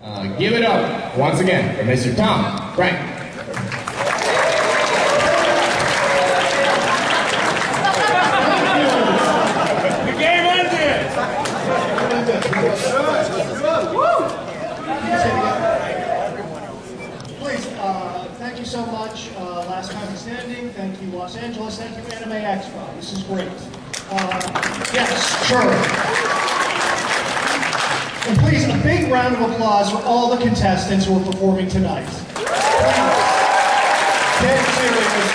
Give it up once again for Mr. Tom Franck. The game ended! Please, thank you so much. Last time standing. Thank you, Los Angeles. Thank you, Anime Expo. This is great. Yes, sure. And please, a big round of applause for all the contestants who are performing tonight. Dead serious.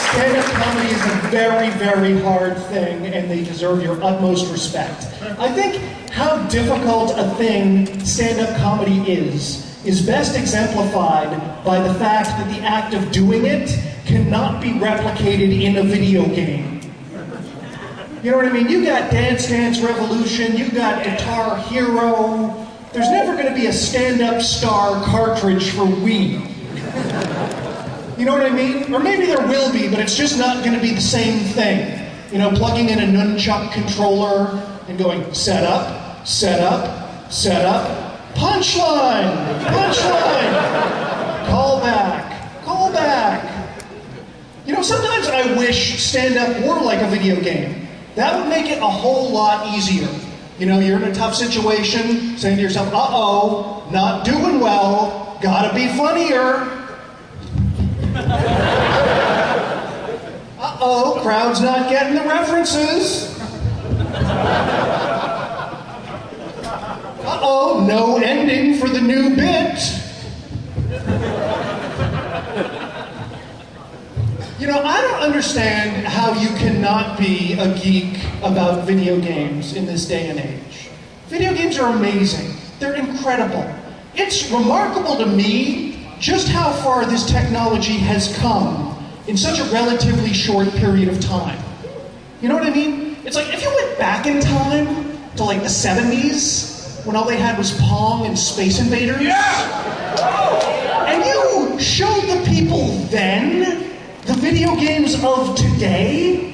Stand-up comedy is a very, very hard thing, and they deserve your utmost respect. I think how difficult a thing stand-up comedy is best exemplified by the fact that the act of doing it cannot be replicated in a video game. You know what I mean? You got Dance Dance Revolution, you got Guitar Hero. There's never going to be a stand-up star cartridge for Wii. You know what I mean? Or maybe there will be, but it's just not going to be the same thing. You know, plugging in a nunchuck controller and going, set up, set up, set up, punchline, punchline, call back, call back. You know, sometimes I wish stand-up were like a video game. That would make it a whole lot easier. You know, you're in a tough situation, saying to yourself, uh-oh, not doing well, gotta be funnier. Uh-oh, crowd's not getting the references. Uh-oh, no ending for the new bit. You know, I don't understand how you cannot be a geek about video games in this day and age. Video games are amazing. They're incredible. It's remarkable to me just how far this technology has come in such a relatively short period of time. You know what I mean? It's like if you went back in time to like the 70s, when all they had was Pong and Space Invaders, and you showed the people then the video games of today,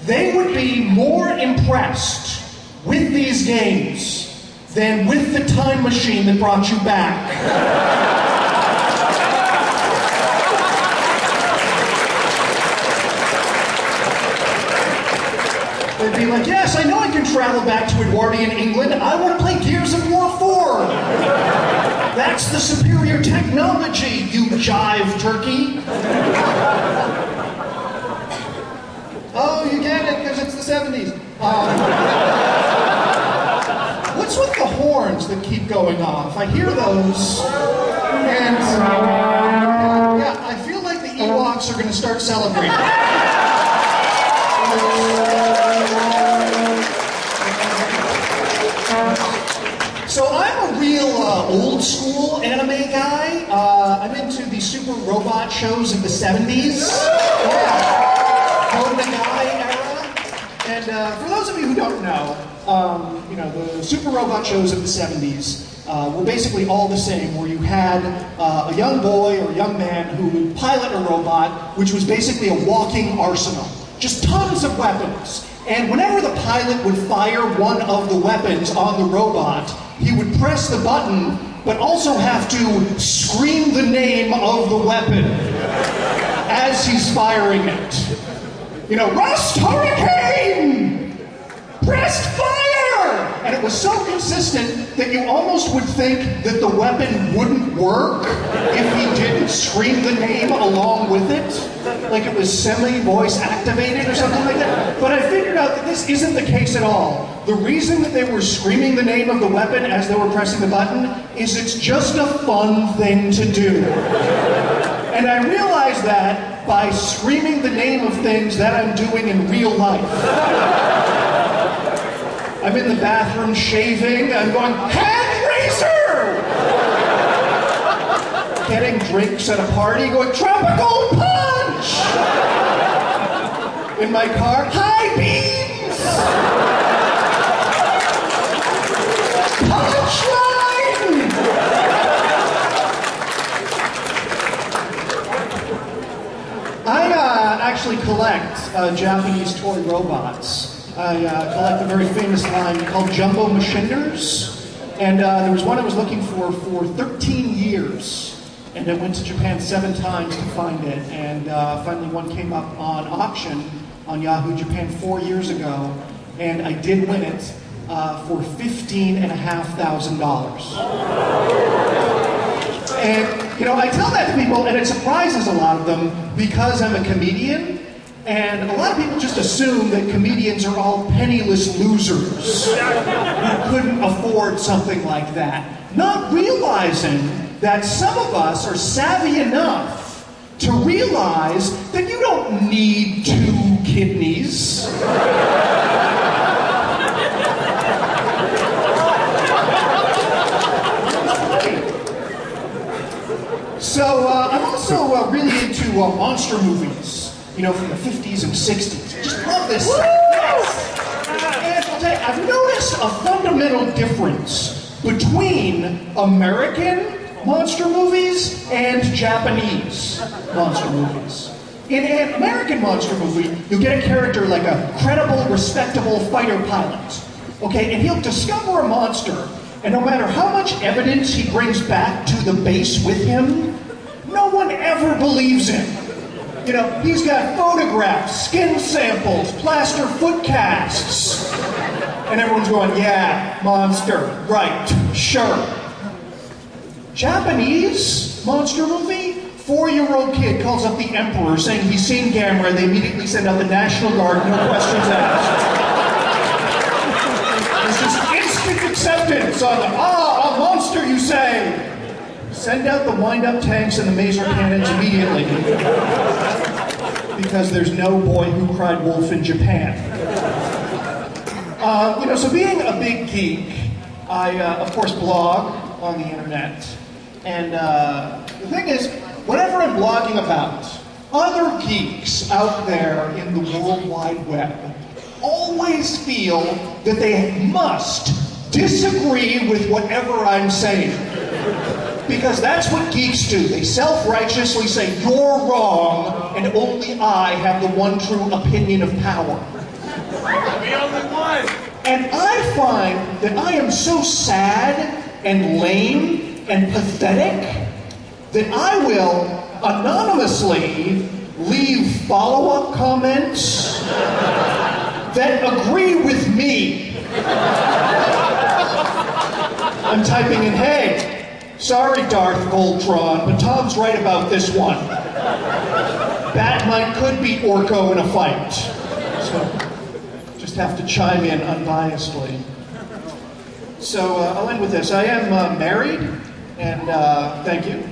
they would be more impressed with these games than with the time machine that brought you back. They'd be like, yes, I know I can travel back to Edwardian England. I want to play Gears of War 4. That's the superior technology, you jive turkey. Oh, you get it, because it's the 70s. What's with the horns that keep going off? I hear those, and yeah, I feel like the Ewoks are going to start celebrating. So I'm a real old school anime guy. I'm into the super robot shows of the 70s. Yeah. Era. And for those of you who don't know, you know, the super robot shows of the 70s were basically all the same, where you had a young boy or a young man who would pilot a robot, which was basically a walking arsenal. Just tons of weapons. And whenever the pilot would fire one of the weapons on the robot, he would press the button, but also have to scream the name of the weapon as he's firing it. You know, Rust Hurricane! Pressed fire! And it was so consistent that you almost would think that the weapon wouldn't work if he didn't scream the name along with it. Like it was semi-voice activated or something like that. But I figured out that this isn't the case at all. The reason that they were screaming the name of the weapon as they were pressing the button is it's just a fun thing to do. And I realized that by screaming the name of things that I'm doing in real life. I'm in the bathroom shaving, I'm going, hand raiser! Getting drinks at a party, going, tropical punch! In my car, high beams! Punchline! I actually collect Japanese toy robots. I collect a very famous line called Jumbo Machinders. And there was one I was looking for 13 years. And I went to Japan 7 times to find it. And finally one came up on auction on Yahoo Japan 4 years ago. And I did win it for $15,500. And, you know, I tell that to people, and it surprises a lot of them because I'm a comedian. And a lot of people just assume that comedians are all penniless losers who couldn't afford something like that. Not realizing that some of us are savvy enough to realize that you don't need 2 kidneys. So I'm also really into monster movies. You know, from the 50s and 60s. I just love this stuff. Yes. And I'll tell you, I've noticed a fundamental difference between American monster movies and Japanese monster movies. In an American monster movie, you'll get a character like a credible, respectable fighter pilot. Okay, and he'll discover a monster, and no matter how much evidence he brings back to the base with him, no one ever believes him. You know, he's got photographs, skin samples, plaster foot casts. And everyone's going, yeah, monster, right, sure. Japanese monster movie, 4-year-old kid calls up the emperor saying he's seen Gamera. They immediately send out the National Guard, no questions asked. There's just instant acceptance on the, a monster, you say. Send out the wind-up tanks and the maser cannons immediately. Because there's no boy who cried wolf in Japan. You know, so being a big geek, I, of course, blog on the internet. And the thing is, whatever I'm blogging about, other geeks out there in the World Wide Web always feel that they must disagree with whatever I'm saying. Because that's what geeks do. They self-righteously say, you're wrong, and only I have the one true opinion of power. The only one. And I find that I am so sad and lame and pathetic that I will anonymously leave follow-up comments that agree with me. I'm typing in, hey, sorry, Darth Voltron, but Tom's right about this one. Batmite could beat Orko in a fight. So, just have to chime in unbiasedly. So, I'll end with this. I am married, and thank you.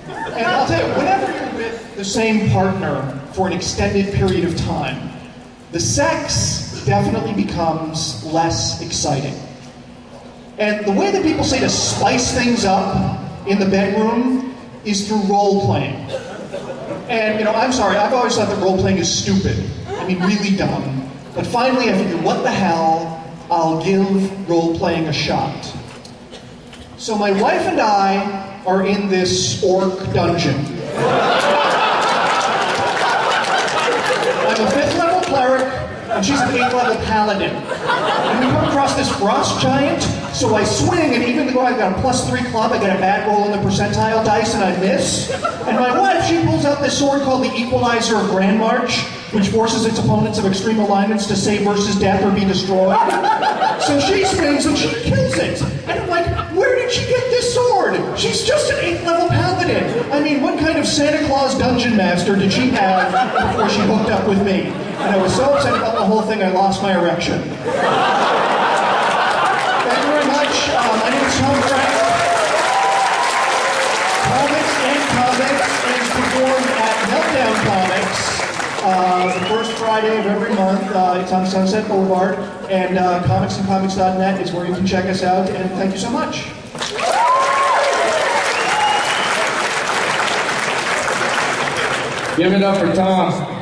And I'll tell you, whenever you're with the same partner for an extended period of time, the sex definitely becomes less exciting. And the way that people say to spice things up in the bedroom is through role-playing. And, you know, I'm sorry, I've always thought that role-playing is stupid. I mean, really dumb. But finally I figured, what the hell, I'll give role-playing a shot. So my wife and I are in this orc dungeon. I'm a 5th level cleric, and she's an 8th level paladin. And we come across this frost giant, so I swing, and even though I've got a +3 club, I get a bad roll on the percentile dice, and I miss. And my wife, she pulls out this sword called the Equalizer of Grand March, which forces its opponents of extreme alignments to say versus death or be destroyed. So she swings and she kills it. And I'm like, where did she get this sword? She's just an 8th level paladin. I mean, what kind of Santa Claus dungeon master did she have before she hooked up with me? And I was so upset about the whole thing, I lost my erection. Thank you very much. My name is Franck. Comics and Comics is performed at Meltdown Comics. The first Friday of every month. It's on Sunset Boulevard. And comicsandcomics.net is where you can check us out. And thank you so much. Give it up for Tom.